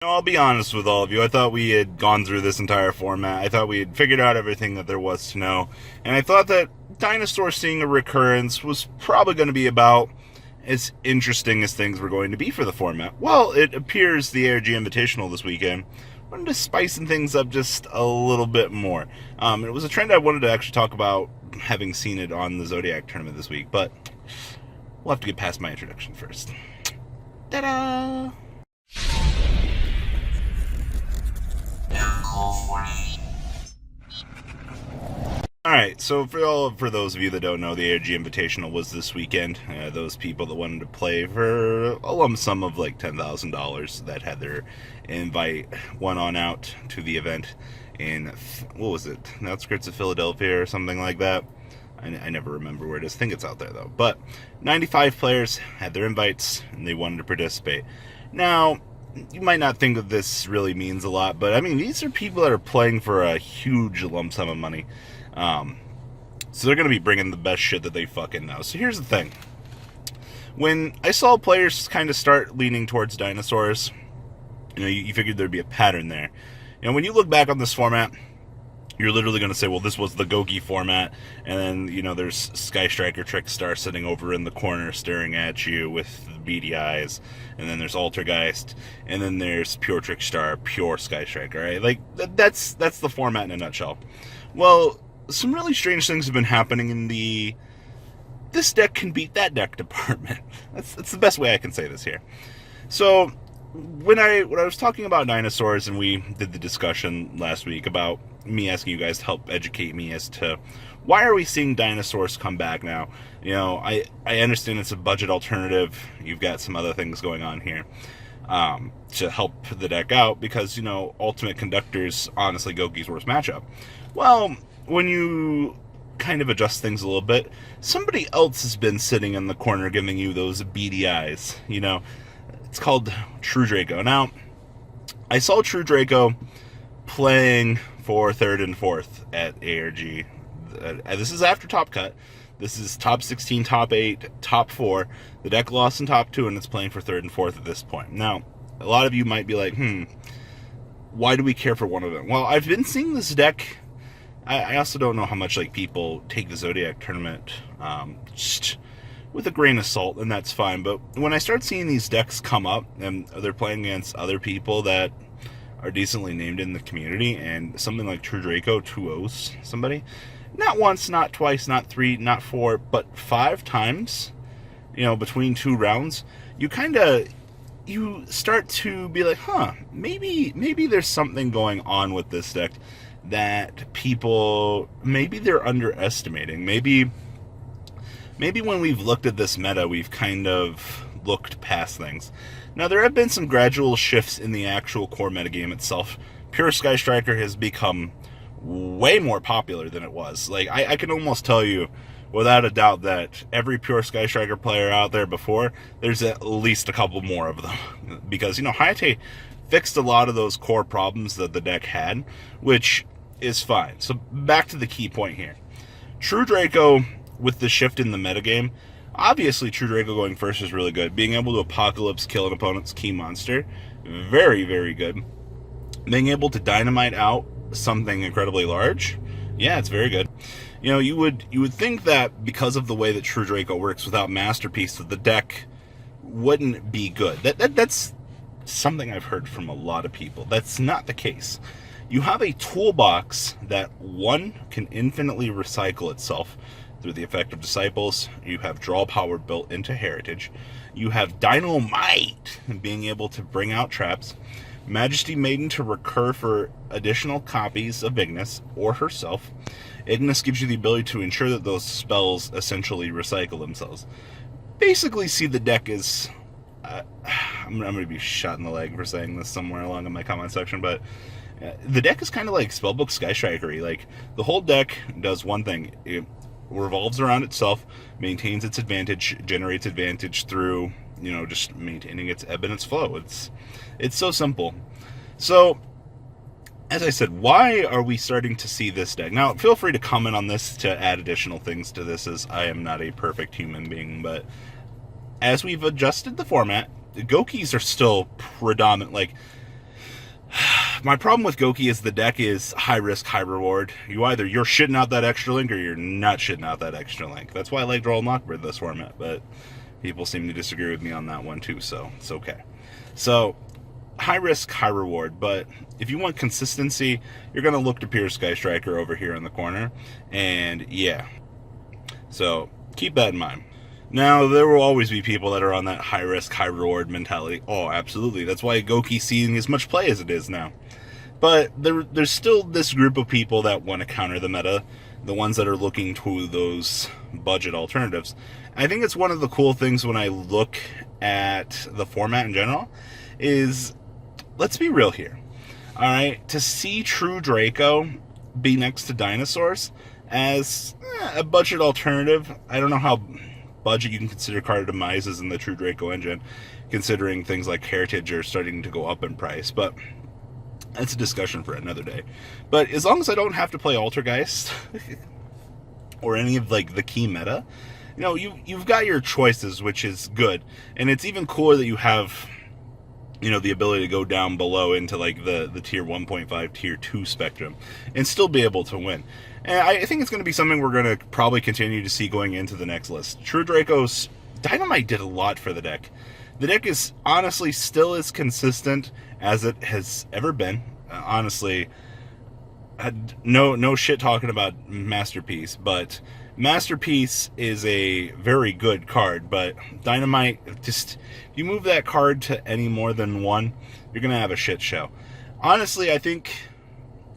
I'll be honest with all of you. I thought we had gone through this entire format. I thought we had figured out everything that there was to know. And I thought that Dinosaur seeing a recurrence was probably going to be about as interesting as things were going to be for the format. Well, it appears the ARG Invitational this weekend wanted to spicing things up just a little bit more. It was a trend I wanted to actually talk about, having seen it on the Zodiac Tournament this week, but we'll have to get past my introduction first. Ta-da! Alright, so for those of you that don't know, the ARG Invitational was this weekend. Those people that wanted to play for a lump sum of like $10,000 that had their invite went on out to the event in, what was it, the outskirts of Philadelphia or something like that. I never remember where it is. I think it's out there though. But 95 players had their invites and they wanted to participate. Now, you might not think that this really means a lot, but I mean, these are people that are playing for a huge lump sum of money. So they're going to be bringing the best shit that they fucking know. So here's the thing. When I saw players kind of start leaning towards dinosaurs, you figured there'd be a pattern there. When you look back on this format, you're literally going to say, well, this was the Goki format, and then, there's Sky Striker Trickstar sitting over in the corner staring at you with beady eyes, and then there's Altergeist, and then there's Pure Trickstar, Pure Sky Striker, right? Like, that's the format in a nutshell. Well, some really strange things have been happening in this deck can beat that deck department. That's the best way I can say this here. So, when I was talking about dinosaurs, and we did the discussion last week about me asking you guys to help educate me as to why are we seeing dinosaurs come back now. I understand it's a budget alternative. You've got some other things going on here to help the deck out because, Ultimate Conductor's honestly Goki's worst matchup. Well, when you kind of adjust things a little bit, somebody else has been sitting in the corner giving you those beady eyes. It's called True Draco. Now, I saw True Draco playing for 3rd and 4th at ARG. This is after Top Cut. This is top 16, top 8, top 4. The deck lost in top 2, and it's playing for 3rd and 4th at this point. Now, a lot of you might be like, why do we care for one of them? Well, I've been seeing this deck. I also don't know how much people take the Zodiac Tournament just with a grain of salt, and that's fine. But when I start seeing these decks come up, and they're playing against other people that are decently named in the community, and something like True Draco 2-0s somebody, not once, not twice, not 3, not 4, but 5 times, between 2 rounds, you start to be like, maybe there's something going on with this deck that people, maybe they're underestimating. Maybe when we've looked at this meta, we've kind of looked past things. Now, there have been some gradual shifts in the actual core metagame itself. Pure Sky Striker has become way more popular than it was. I can almost tell you without a doubt that every Pure Sky Striker player out there before, there's at least a couple more of them. Because, Hayate fixed a lot of those core problems that the deck had, which is fine. So back to the key point here. True Draco, with the shift in the metagame, obviously True Draco going first is really good. Being able to Apocalypse kill an opponent's key monster, very, very good. Being able to Dynamite out something incredibly large, yeah, it's very good. You would think that because of the way that True Draco works without Masterpiece, that the deck wouldn't be good. That's something I've heard from a lot of people. That's not the case. You have a toolbox that, one, can infinitely recycle itself through the effect of Disciples. You have draw power built into Heritage. You have Dynamite, being able to bring out traps. Majesty Maiden to recur for additional copies of Ignis or herself. Ignis gives you the ability to ensure that those spells essentially recycle themselves. Basically, see the deck as... I'm going to be shot in the leg for saying this somewhere along in my comment section, but the deck is kind of like Spellbook Sky Strikery. The whole deck does one thing. It revolves around itself, maintains its advantage, generates advantage through, just maintaining its ebb and its flow. It's so simple. So, as I said, why are we starting to see this deck? Now, feel free to comment on this to add additional things to this, as I am not a perfect human being, but as we've adjusted the format, the Gokis are still predominant. My problem with Goki is the deck is high risk, high reward. You're shitting out that extra link or you're not shitting out that extra link. That's why I like Droll and Lockbird this format, but people seem to disagree with me on that one too, so it's okay. So, high risk, high reward, but if you want consistency, you're going to look to Pure Sky Striker over here in the corner, and yeah. So, keep that in mind. Now, there will always be people that are on that high risk, high reward mentality. Oh, absolutely. That's why Goki's seeing as much play as it is now. But there's still this group of people that want to counter the meta, the ones that are looking to those budget alternatives. I think it's one of the cool things when I look at the format in general is, let's be real here. All right, to see True Draco be next to Dinosaurs as a budget alternative, I don't know how budget you can consider card demises in the True Draco engine, considering things like Heritage are starting to go up in price, but that's a discussion for another day. But as long as I don't have to play Altergeist or any of like the key meta, you know, you've got your choices, which is good, and it's even cooler that you have, you know, the ability to go down below into like the tier 1.5, tier 2 spectrum and still be able to win. And I think it's going to be something we're going to probably continue to see going into the next list. True Draco's Dynamite did a lot for the deck. The deck is honestly still as consistent as it has ever been. Honestly, no shit talking about Masterpiece, but Masterpiece is a very good card, but Dynamite, just, if you move that card to any more than one, you're going to have a shit show. Honestly, I think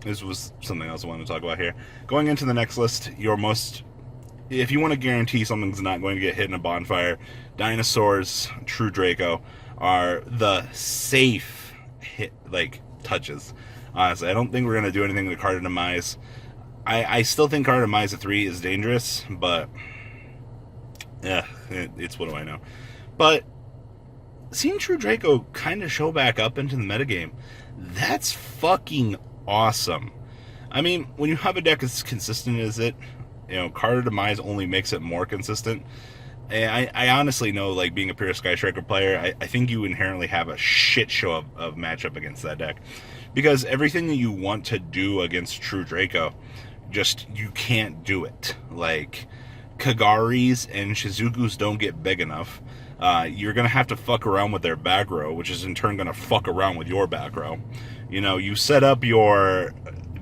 this was something else I wanted to talk about here. Going into the next list, if you want to guarantee something's not going to get hit in a bonfire, Dinosaurs, True Draco are the safe hit, like, touches. Honestly, I don't think we're going to do anything to card demise. I still think card demise at 3 is dangerous, but yeah, it's what do I know. But seeing True Draco kind of show back up into the metagame, that's fucking awesome. I mean, when you have a deck as consistent as it, you know, card demise only makes it more consistent. And I honestly know, like, being a pure Sky Striker player, I think you inherently have a shit show of matchup against that deck. Because everything that you want to do against True Draco, just, you can't do it. Like, Kagaris and Shizukus don't get big enough. You're going to have to fuck around with their back row, which is in turn going to fuck around with your back row. You know, you set up your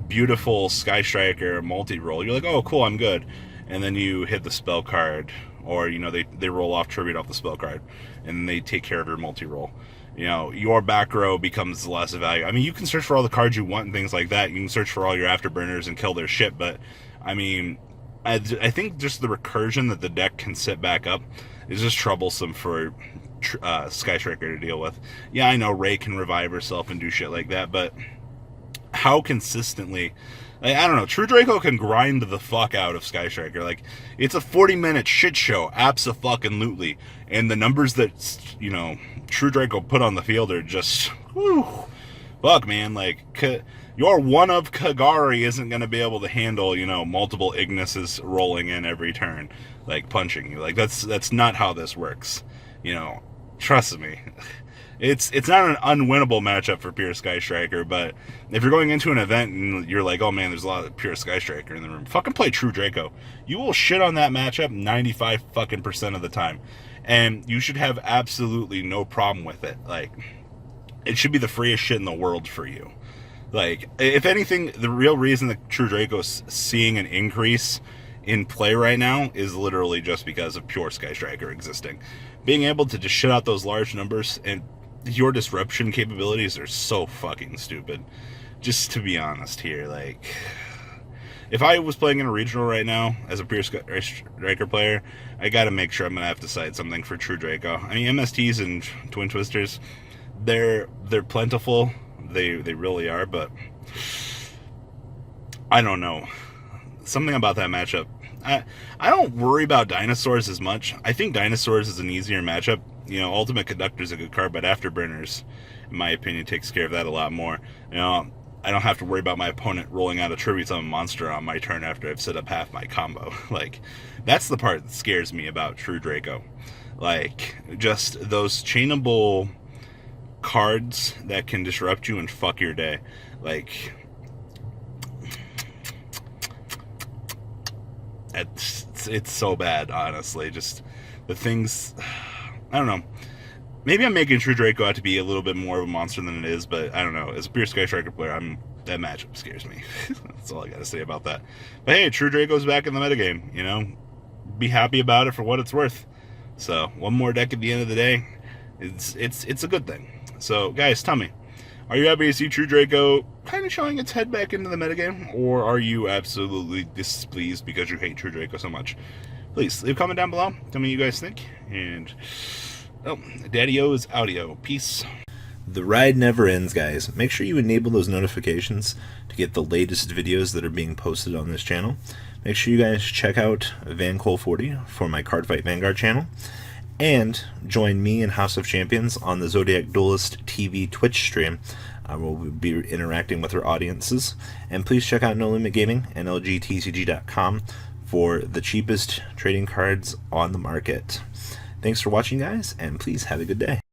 beautiful Sky Striker multi-roll. You're like, oh, cool, I'm good. And then you hit the spell card, or, you know, they roll off tribute off the spell card, and they take care of your multi-roll. You know, your back row becomes less value. I mean, you can search for all the cards you want and things like that. You can search for all your afterburners and kill their shit, but, I mean, I think just the recursion that the deck can sit back up is just troublesome for Sky Striker to deal with. Yeah, I know Ray can revive herself and do shit like that, but how consistently... Like, I don't know, True Draco can grind the fuck out of Sky Striker. Like, it's a 40-minute shit show, abso-fucking-lutely. And the numbers that, you know, True Draco put on the field are just, whew, fuck, man. Like, your one of Kagari isn't going to be able to handle, you know, multiple Ignises rolling in every turn, like, punching you. Like, that's not how this works. You know, trust me. It's not an unwinnable matchup for pure Sky Striker, but if you're going into an event and you're like, oh man, there's a lot of pure Sky Striker in the room, fucking play True Draco. You will shit on that matchup 95% of the time, and you should have absolutely no problem with it. Like, it should be the freest shit in the world for you. Like, if anything, the real reason that True Draco's seeing an increase in play right now is literally just because of pure Sky Striker existing. Being able to just shit out those large numbers, and your disruption capabilities are so fucking stupid. Just to be honest here, like, if I was playing in a regional right now as a pure Sky Striker player, I gotta make sure I'm gonna have to cite something for True Draco. I mean, MSTs and Twin Twisters, they're plentiful. They really are, but I don't know. Something about that matchup. I don't worry about Dinosaurs as much. I think Dinosaurs is an easier matchup. You know, Ultimate Conductor is a good card, but Afterburners, in my opinion, takes care of that a lot more. You know, I don't have to worry about my opponent rolling out a Tribute Summon monster on my turn after I've set up half my combo. Like, that's the part that scares me about True Draco. Like, just those chainable cards that can disrupt you and fuck your day. Like, it's so bad, honestly. Just the things, I don't know. Maybe I'm making True Draco out to be a little bit more of a monster than it is, but I don't know. As a pure Sky Striker player, that matchup scares me. That's all I gotta say about that. But hey, True Draco's back in the metagame, you know? Be happy about it for what it's worth. So, one more deck at the end of the day, it's a good thing. So, guys, tell me, are you happy to see True Draco kind of showing its head back into the metagame, or are you absolutely displeased because you hate True Draco so much? Please, leave a comment down below. Tell me what you guys think. And, oh, Daddy-O is audio. Peace. The ride never ends, guys. Make sure you enable those notifications to get the latest videos that are being posted on this channel. Make sure you guys check out VanCole40 for my Cardfight Vanguard channel. And join me and House of Champions on the Zodiac Duelist TV Twitch stream. We'll be interacting with our audiences. And please check out No Limit Gaming and LGTCG.com for the cheapest trading cards on the market. Thanks for watching, guys, and please have a good day.